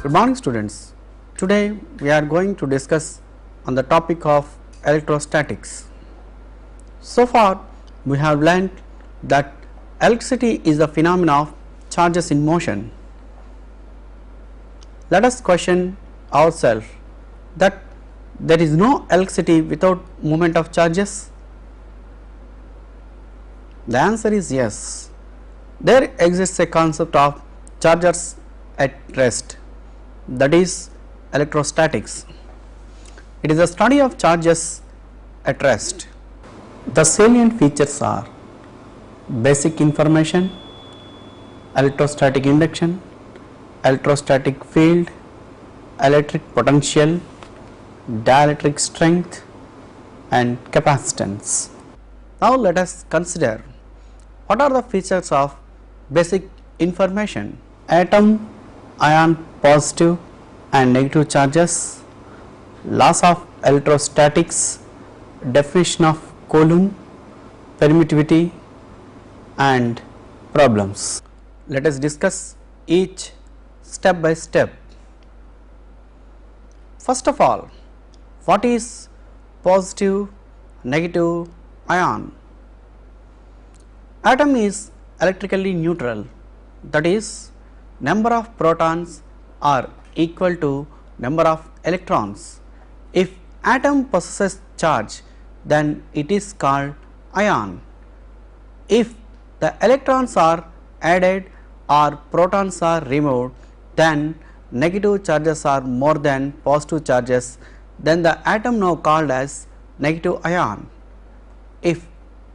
Good morning students. Today we are going to discuss on the topic of electrostatics. So far we have learnt that electricity is the phenomena of charges in motion. Let us question ourselves that there is no electricity without movement of charges. The answer is yes. There exists a concept of charges at rest, that is electrostatics. It is a study of charges at rest. The salient features are basic information, electrostatic induction, electrostatic field, electric potential, dielectric strength and capacitance. Now let us consider what are the features of basic information. Atom, ion positive and negative charges, laws of electrostatics, definition of Coulomb, permittivity and problems. Let us discuss each step by step. First of all, what is positive, negative ion? Atom is electrically neutral, that is number of protons are equal to number of electrons. If atom possesses charge, then it is called ion. If the electrons are added or protons are removed, then negative charges are more than positive charges, then the atom now called as negative ion. If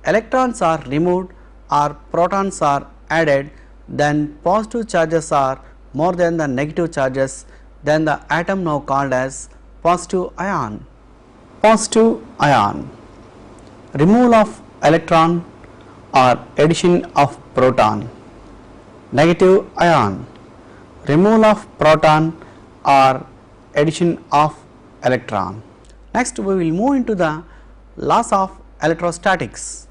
electrons are removed or protons are added, then positive charges are more than the negative charges, then the atom now called as positive ion. Positive ion, removal of electron or addition of proton. Negative ion, removal of proton or addition of electron. Next we will move into the laws of electrostatics.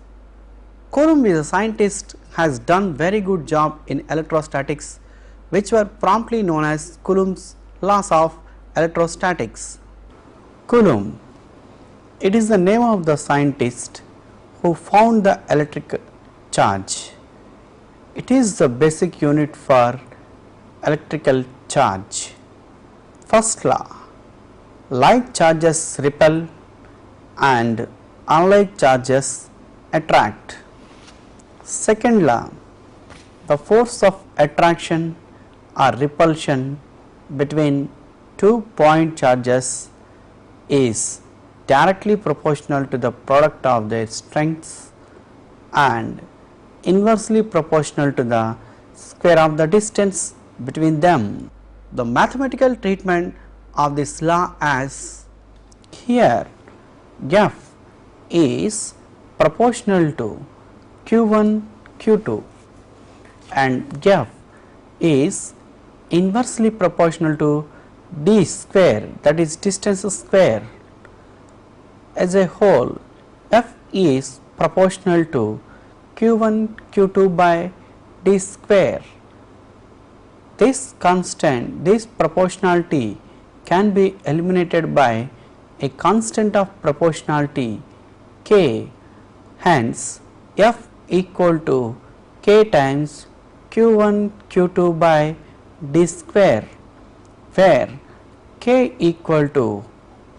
Coulomb is a scientist, has done very good job in electrostatics, which were promptly known as Coulomb's laws of electrostatics. Coulomb, it is the name of the scientist who found the electric charge. It is the basic unit for electrical charge. First law, like charges repel and unlike charges attract. Second law, the force of attraction or repulsion between 2 point charges is directly proportional to the product of their strengths and inversely proportional to the square of the distance between them. The mathematical treatment of this law as here F is proportional to Q1 Q2 and F is inversely proportional to d square, that is distance square. As a whole, F is proportional to Q1 Q2 by d square. This constant, this proportionality can be eliminated by a constant of proportionality k. Hence, F equal to k times Q1 Q2 by d square, where k equal to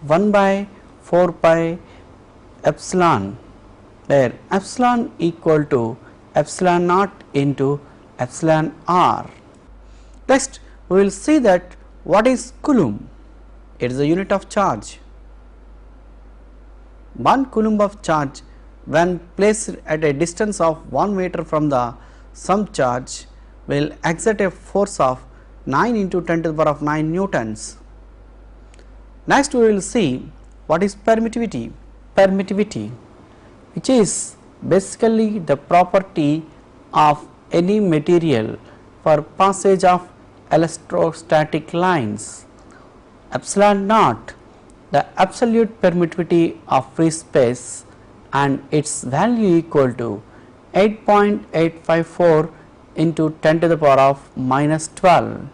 1 by 4 pi epsilon, where epsilon equal to epsilon naught into epsilon r. Next we will see that what is Coulomb. It is a unit of charge. 1 Coulomb of charge when placed at a distance of 1 meter from the some charge will exert a force of 9 into 10 to the power of 9 newtons. Next we will see what is permittivity. Permittivity, which is basically the property of any material for passage of electrostatic lines. Epsilon naught, the absolute permittivity of free space, and its value equal to 8.854 into 10 to the power of minus 12.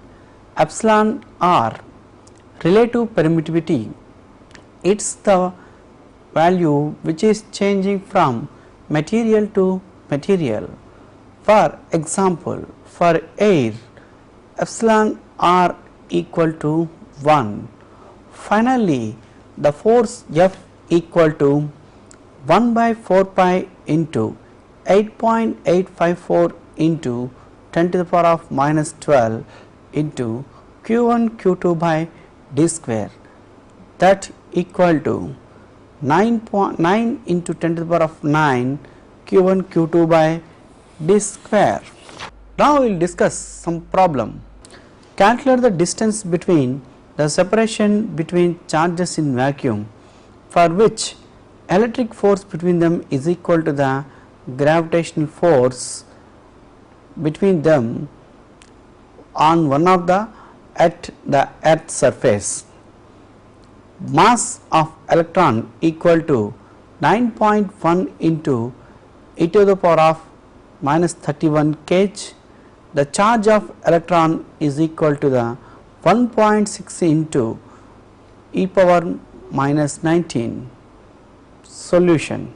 epsilon r, relative permittivity, it is the value which is changing from material to material. For example, for air epsilon r equal to 1. Finally, the force F equal to 1 by 4 pi into 8.854 into 10 to the power of minus 12 into q1 q2 by d square, that equal to 9 into 10 to the power of 9 q1 q2 by d square. Now we will discuss some problem. Calculate the distance between the separation between charges in vacuum, for which electric force between them is equal to the gravitational force between them on one of the at the earth surface. Mass of electron equal to 9.1 into e to the power of minus 31 kg. The charge of electron is equal to the 1.6 into e power minus 19. Solution.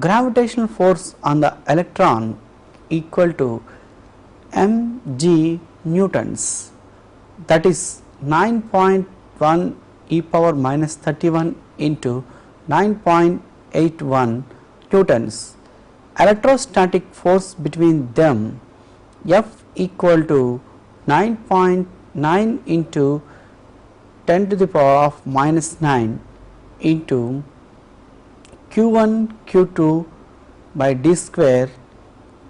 Gravitational force on the electron equal to mg newtons, that is 9.1 e power minus 31 into 9.81 newtons. Electrostatic force between them F equal to 9.9 into 10 to the power of minus 9 into q1 q2 by d square,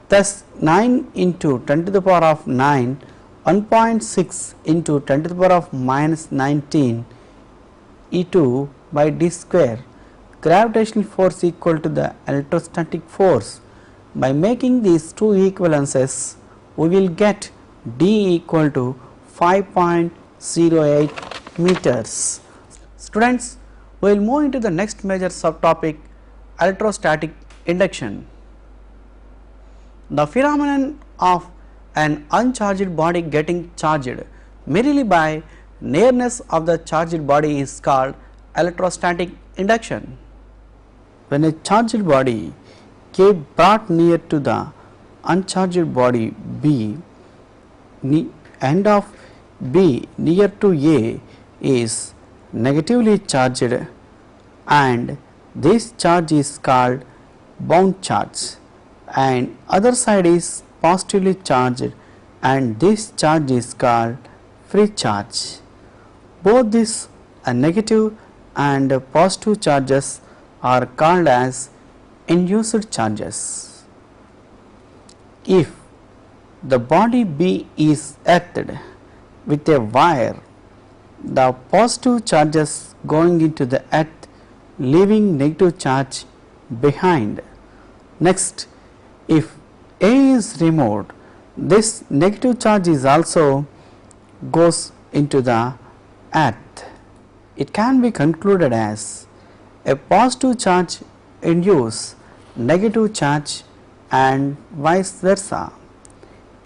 thus 9 into 10 to the power of 9, 1.6 into 10 to the power of minus 19 e2 by d square. Gravitational force equal to the electrostatic force. By making these two equivalences, we will get d equal to 5.08 meters. Students, we will move into the next major subtopic, electrostatic induction. The phenomenon of an uncharged body getting charged merely by nearness of the charged body is called electrostatic induction. When a charged body K brought near to the uncharged body B, end of B near to A is negatively charged, and this charge is called bound charge, and other side is positively charged, and this charge is called free charge. Both these negative and positive charges are called as induced charges. If the body B is earthed with a wire, the positive charges going into the earth leaving negative charge behind. Next, if A is removed, this negative charge is also goes into the earth. It can be concluded as a positive charge induce negative charge and vice versa.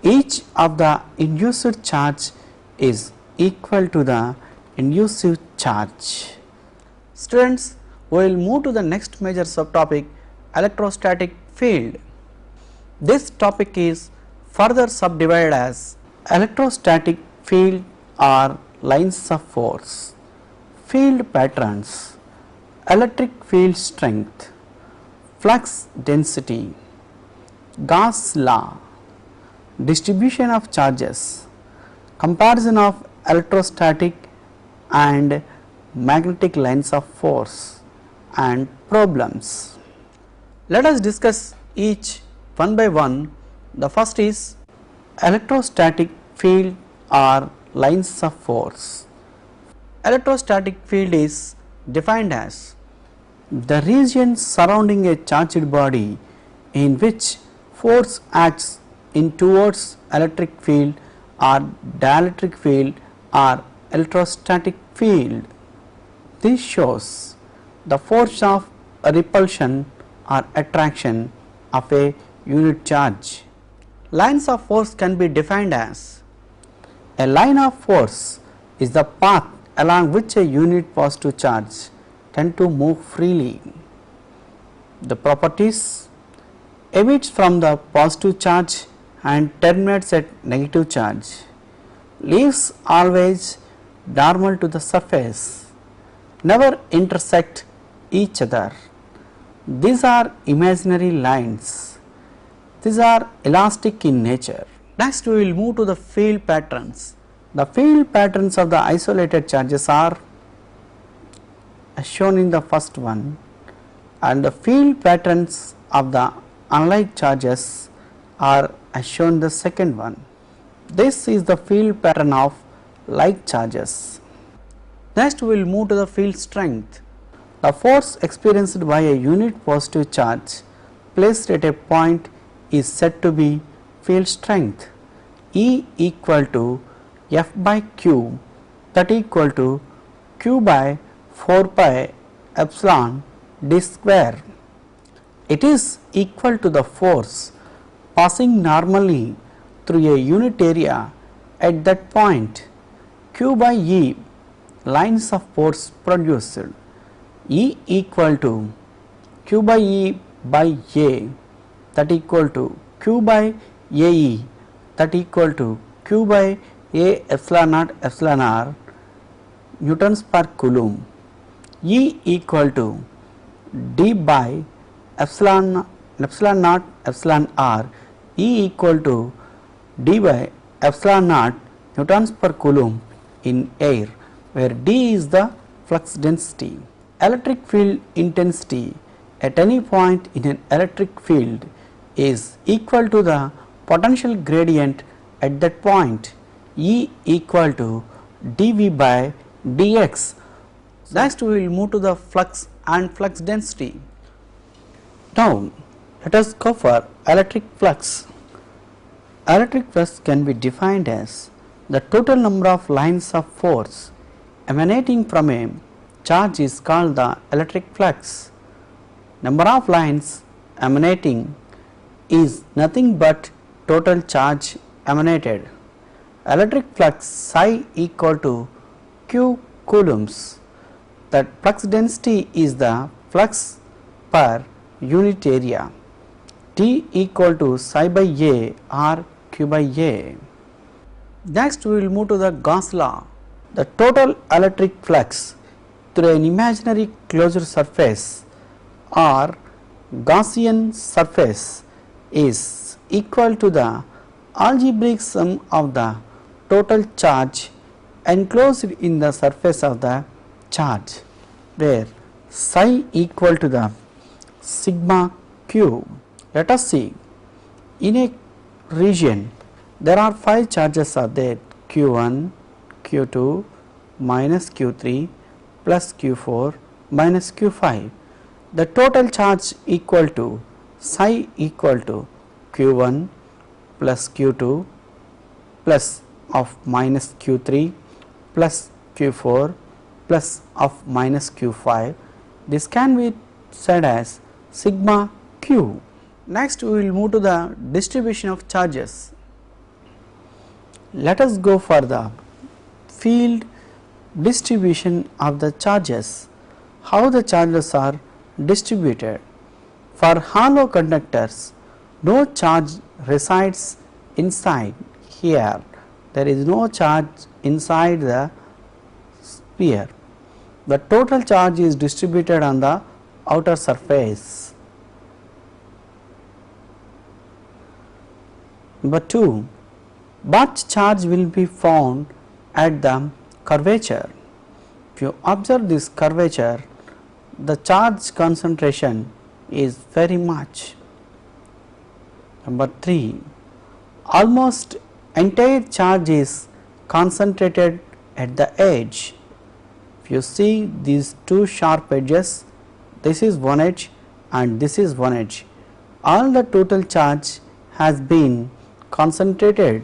Each of the induced charge is equal to the inducive charge. Students, we will move to the next major subtopic, electrostatic field. This topic is further subdivided as electrostatic field or lines of force, field patterns, electric field strength, flux density, Gauss law, distribution of charges, comparison of electrostatic and magnetic lines of force, and problems. Let us discuss each one by one. The first is electrostatic field or lines of force. Electrostatic field is defined as the region surrounding a charged body in which force acts in towards electric field or dielectric field or electrostatic field. This shows the force of repulsion or attraction of a unit charge. Lines of force can be defined as A line of force is the path along which a unit positive charge tend to move freely. The properties emits from the positive charge and terminates at negative charge, leaves always normal to the surface, never intersect each other. These are imaginary lines, these are elastic in nature. Next we will move to the field patterns. The field patterns of the isolated charges are as shown in the first one, and the field patterns of the unlike charges are as shown in the second one. This is the field pattern of like charges. Next we will move to the field strength. The force experienced by a unit positive charge placed at a point is said to be field strength. E equal to F by Q, that equal to Q by 4 pi epsilon d square. It is equal to the force passing normally through a unit area at that point. Q by E, lines of force produced. E equal to Q by E by A, that equal to Q by AE, that equal to Q by A epsilon naught epsilon r newtons per coulomb. E equal to d by epsilon naught epsilon r, E equal to d by epsilon naught newtons per coulomb in air, where d is the flux density. Electric field intensity at any point in an electric field is equal to the potential gradient at that point. E equal to dV by dx. Next we will move to the flux and flux density. Now let us go for electric flux. Electric flux can be defined as the total number of lines of force emanating from a charge is called the electric flux. Number of lines emanating is nothing but total charge emanated. Electric flux psi equal to q coulombs. That flux density is the flux per unit area. T equal to psi by A or Q by A. Next we will move to the Gauss law. The total electric flux through an imaginary closed surface or Gaussian surface is equal to the algebraic sum of the total charge enclosed in the surface of the charge, where psi equal to the sigma cube. Let us see, in a region there are 5 charges are there, q1, q2 minus q3 plus q4 minus q5. The total charge equal to psi equal to q1 plus q2 plus of minus q3 plus q4 plus of minus q5. This can be said as sigma q. Next we will move to the distribution of charges. Let us go for the field distribution of the charges. How the charges are distributed. For hollow conductors, no charge resides inside. Here there is no charge inside the sphere. The total charge is distributed on the outer surface. Number 2, but charge will be found at the curvature. If you observe this curvature, the charge concentration is very much. Number 3, almost entire charge is concentrated at the edge. If you see these two sharp edges, this is one edge and this is one edge. All the total charge has been concentrated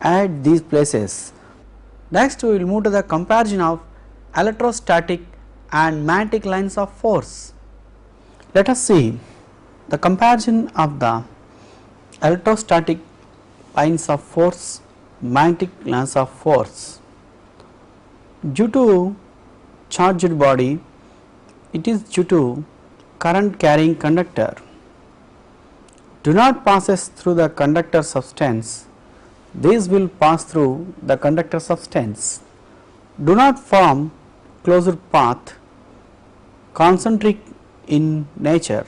at these places. Next we will move to the comparison of electrostatic and magnetic lines of force. Let us see the comparison of the electrostatic lines of force magnetic lines of force. Due to charged body, it is due to current carrying conductor. Do not passes through the conductor substance, these will pass through the conductor substance. Do not form closed path, concentric in nature,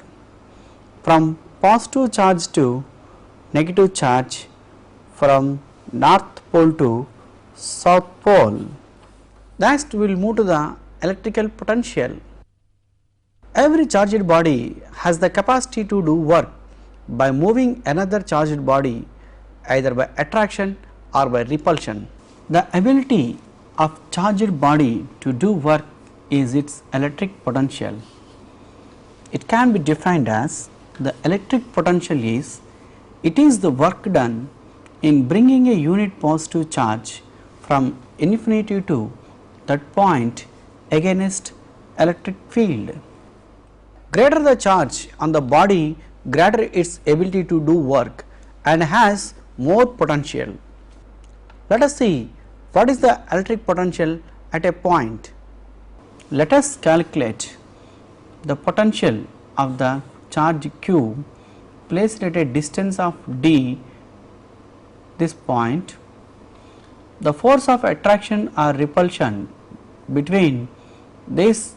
from positive charge to negative charge, from north pole to south pole. Next we will move to the electrical potential. Every charged body has the capacity to do work by moving another charged body either by attraction or by repulsion. The ability of charged body to do work is its electric potential. It can be defined as the electric potential is it is the work done in bringing a unit positive charge from infinity to that point against electric field. Greater the charge on the body, greater its ability to do work and has more potential. Let us see what is the electric potential at a point. Let us calculate the potential of the charge q placed at a distance of d, this point. The force of attraction or repulsion between this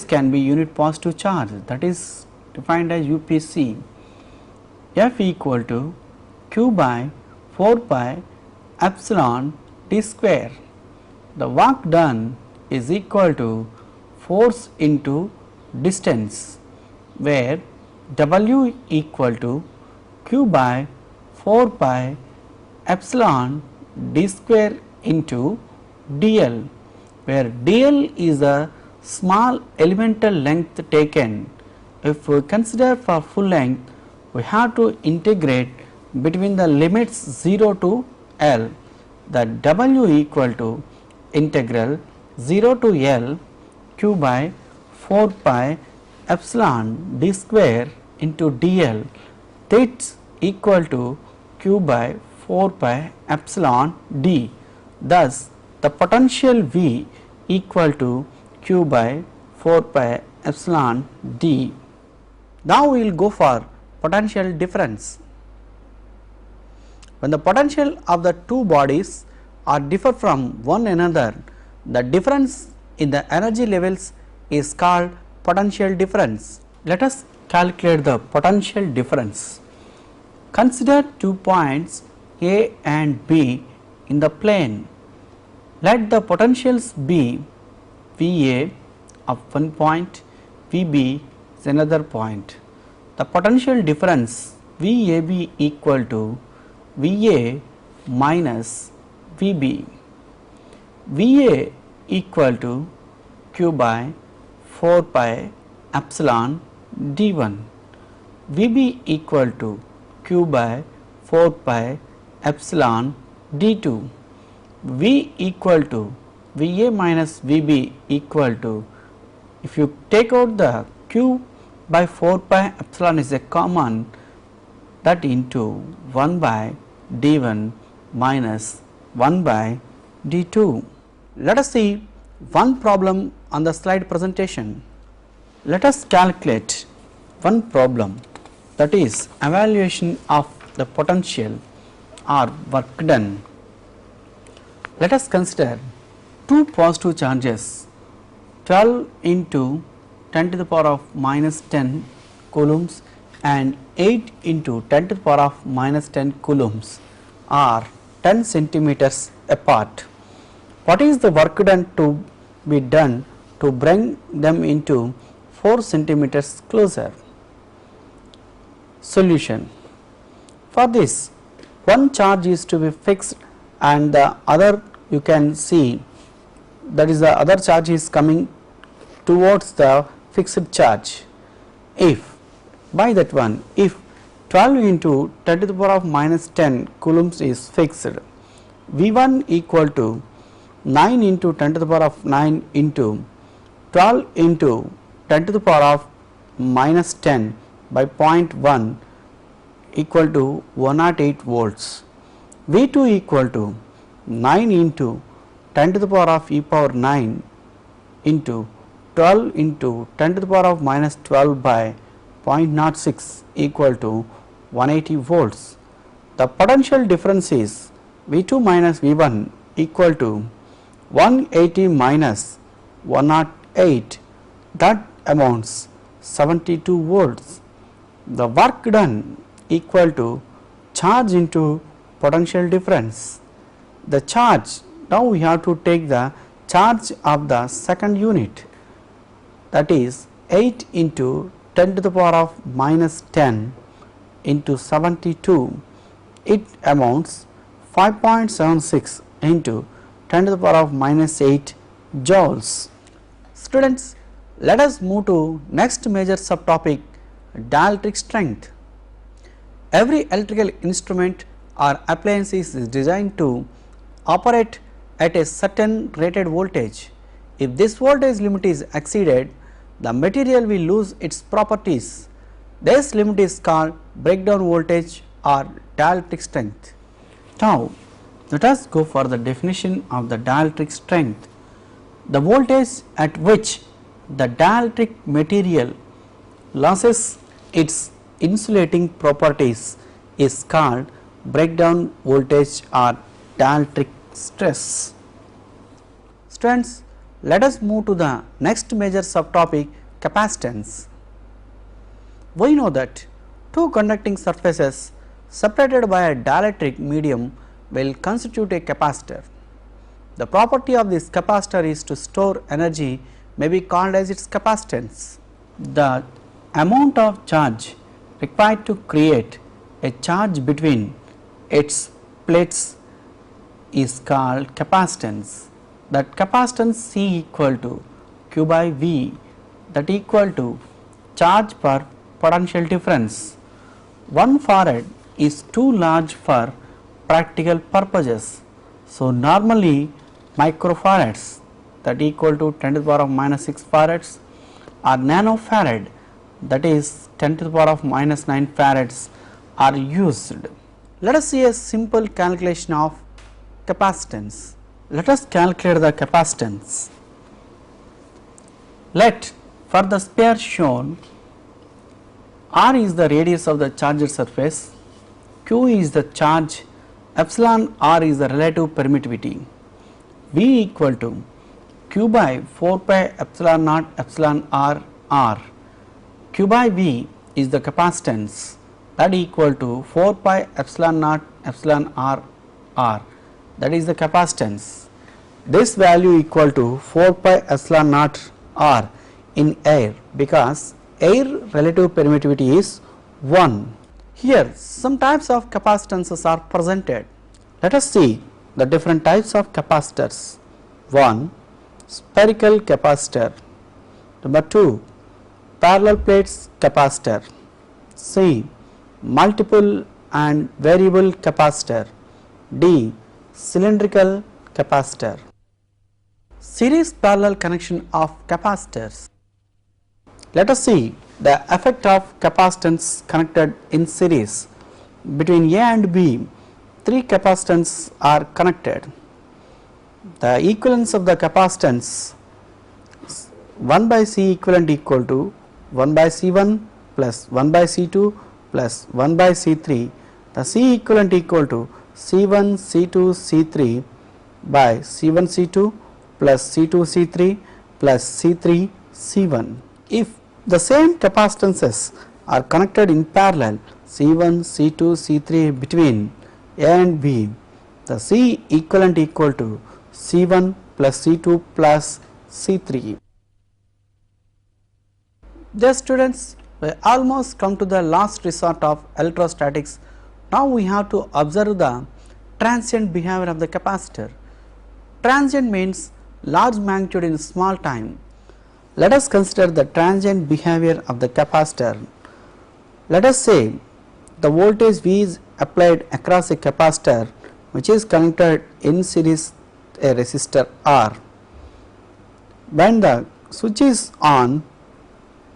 can be unit positive charge, that is defined as UPC. F equal to q by 4 pi epsilon d square. The work done is equal to force into distance, where W equal to q by 4 pi epsilon d square into dl, where dl is the small elemental length taken. If we consider for full length, we have to integrate between the limits 0 to L, that W equal to integral 0 to L q by 4 pi epsilon d square into dl, that's equal to q by 4 pi epsilon d. Thus, the potential V equal to q by 4 pi epsilon d. Now, we will go for potential difference. When the potential of the two bodies are differ from one another, the difference in the energy levels is called potential difference. Let us calculate the potential difference. Consider 2 points A and B in the plane. Let the potentials be VA of one point, VB is another point. The potential difference VAB equal to VA minus VB. VA equal to q by 4 pi epsilon d1, VB equal to q by 4 pi epsilon d2, V equal to VA minus VB equal to, if you take out the q by 4 pi epsilon is a common, that into 1 by d1 minus 1 by d2. Let us see one problem on the slide presentation. Let us calculate one problem, that is evaluation of the potential or work done. Let us consider two positive charges 12 into 10 to the power of minus 10 coulombs and 8 into 10 to the power of minus 10 coulombs are 10 centimeters apart. What is the work done to be done to bring them into 4 centimeters closer? Solution. For this, one charge is to be fixed and the other you can see, that is the other charge is coming towards the fixed charge. If by that one, if 12 into 10 to the power of minus 10 coulombs is fixed, V1 equal to 9 into 10 to the power of 9 into 12 into 10 to the power of minus 10 by 0.1 equal to 108 volts. V2 equal to 9 into 10 to the power of e power 9 into 12 into 10 to the power of minus 12 by 0.06 equal to 180 volts. The potential difference is V2 minus V1 equal to 180 minus 108, that amounts 72 volts. The work done equal to charge into potential difference. The charge, now we have to take the charge of the second unit, that is 8 into 10 to the power of minus 10 into 72, it amounts 5.76 into 10 to the power of minus 8 joules. Students, let us move to next major subtopic, dielectric strength. Every electrical instrument or appliance is designed to operate at a certain rated voltage. If this voltage limit is exceeded, the material will lose its properties. This limit is called breakdown voltage or dielectric strength. Now, let us go for the definition of the dielectric strength. The voltage at which the dielectric material loses its insulating properties is called breakdown voltage or dielectric stress. Students, let us move to the next major subtopic, capacitance. We know that two conducting surfaces separated by a dielectric medium will constitute a capacitor. The property of this capacitor is to store energy, may be called as its capacitance. The amount of charge required to create a charge between its plates is called capacitance. That capacitance C equal to Q by V, that equal to charge per potential difference. 1 farad is too large for practical purposes. So, normally microfarads, that equal to 10 to the power of minus 6 farads, or nanofarad, that is 10 to the power of minus 9 farads are used. Let us see a simple calculation of capacitance. Let us calculate the capacitance. Let, for the sphere shown, R is the radius of the charged surface, Q is the charge, epsilon R is the relative permittivity, V equal to Q by 4 pi epsilon naught epsilon R. Q by V is the capacitance, that equal to 4 pi epsilon naught epsilon R, that is the capacitance. This value equal to 4 pi epsilon naught R in air, because air relative permittivity is 1. Here some types of capacitances are presented. Let us see the different types of capacitors. 1. Spherical capacitor. Number 2. Parallel plates capacitor. C. Multiple and variable capacitor. D. Cylindrical capacitor. Series parallel connection of capacitors. Let us see the effect of capacitance connected in series. Between A and B, 3 capacitance are connected. The equivalence of the capacitance 1 by C equivalent equal to 1 by C1 plus 1 by C2 plus 1 by C3. The C equivalent equal to C1 C2 C3 by C1 C2 plus C2 C3 plus C3 C1. If the same capacitances are connected in parallel C1, C2, C3 between A and B, the C equivalent equal to C1 plus C2 plus C3. Dear students, we almost come to the last resort of electrostatics. Now we have to observe the transient behavior of the capacitor. Transient means large magnitude in small time. Let us consider the transient behavior of the capacitor. Let us say the voltage V is applied across a capacitor which is connected in series a resistor R. When the switch is on,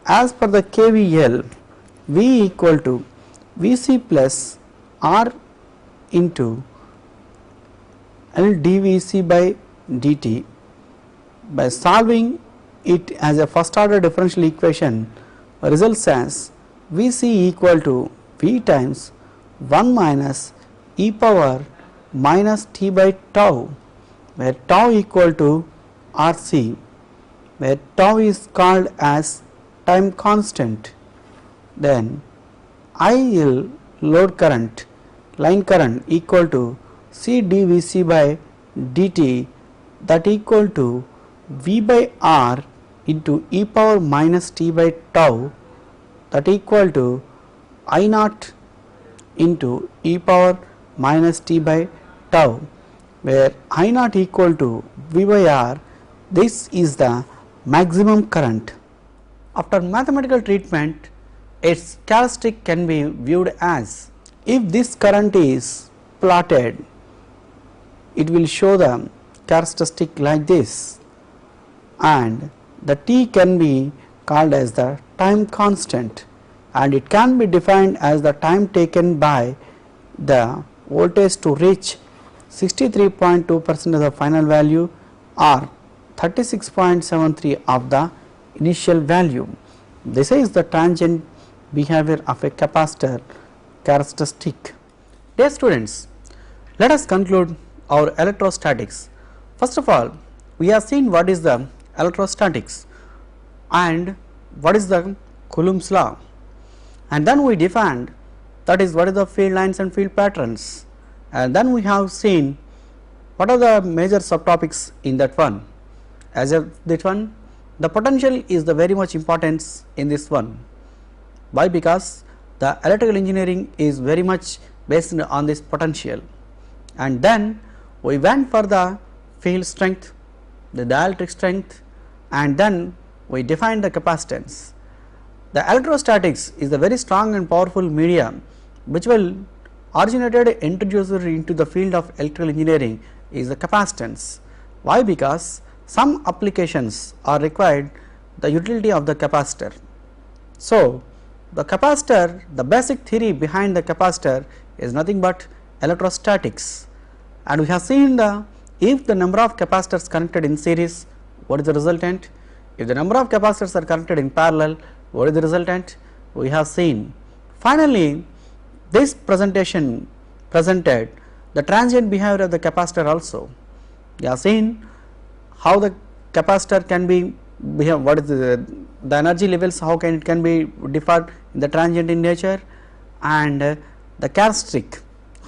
as per the KVL, V equal to Vc plus R into L dVc by dt. By solving it as a first order differential equation, results as Vc equal to V times 1 minus e power minus t by tau, where tau equal to Rc, where tau is called as time constant. Then IL load current, line current equal to C dVc by dt, that equal to V by R into e power minus t by tau, that equal to I naught into e power minus t by tau, where I naught equal to V by R. This is the maximum current. After mathematical treatment, its characteristic can be viewed as, if this current is plotted, it will show the characteristic like this, and the t can be called as the time constant, and it can be defined as the time taken by the voltage to reach 63.2% of the final value or 36.73 of the initial value. This is the transient behavior of a capacitor characteristic. Dear students, let us conclude our electrostatics. First of all, we have seen what is the electrostatics and what is the Coulomb's law, and then we defined that is what is the field lines and field patterns, and then we have seen what are the major subtopics in that one. As of that one, the potential is the very much importance in this one. Why? Because the electrical engineering is very much based on this potential, and then we went for the field strength, the dielectric strength, and then we defined the capacitance. The electrostatics is a very strong and powerful medium which will originated introduced into the field of electrical engineering is the capacitance. Why? Because some applications are required the utility of the capacitor. So, the capacitor, the basic theory behind the capacitor is nothing but electrostatics, and we have seen the, if the number of capacitors connected in series, what is the resultant? If the number of capacitors are connected in parallel, what is the resultant? We have seen. Finally, this presentation presented the transient behavior of the capacitor also. We have seen how the capacitor can be behave, what is the energy levels, how can it can be differed in the transient in nature, and the characteristic,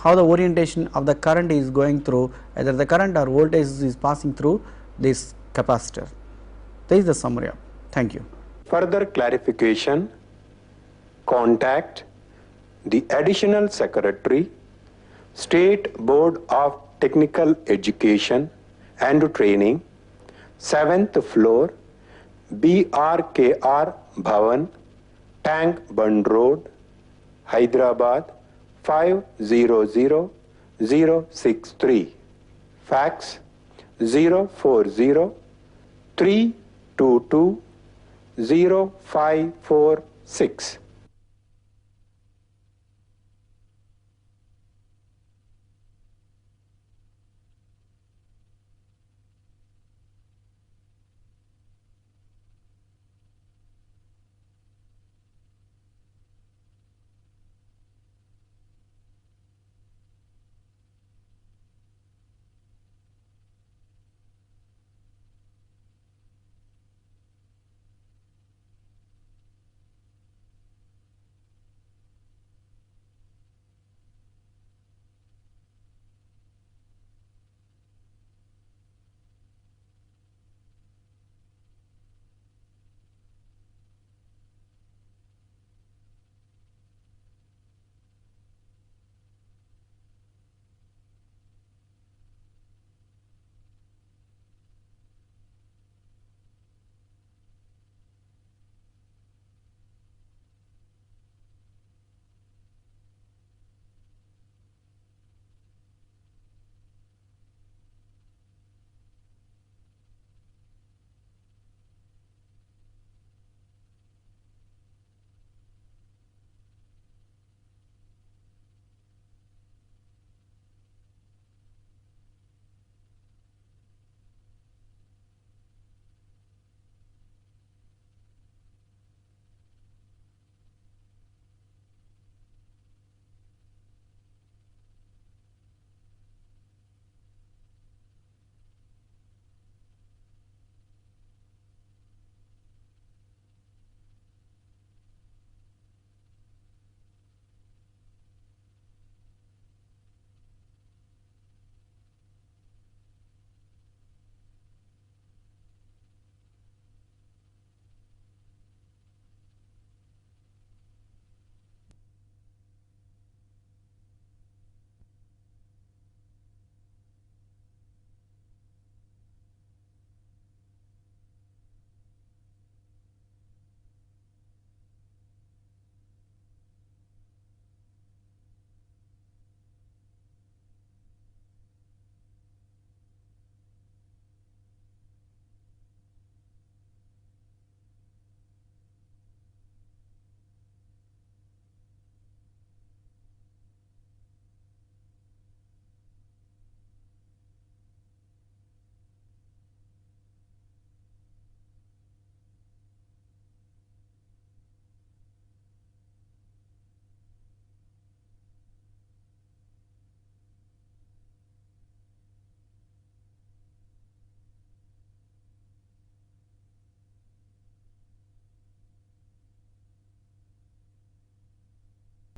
how the orientation of the current is going through, either the current or voltage is passing through this capacitor. This is the summary. Thank you. Further clarification, contact the Additional Secretary, State Board of Technical Education and Training, 7th floor, BRKR Bhavan, Tank Bund Road, Hyderabad 500063. Fax 040 322 0546.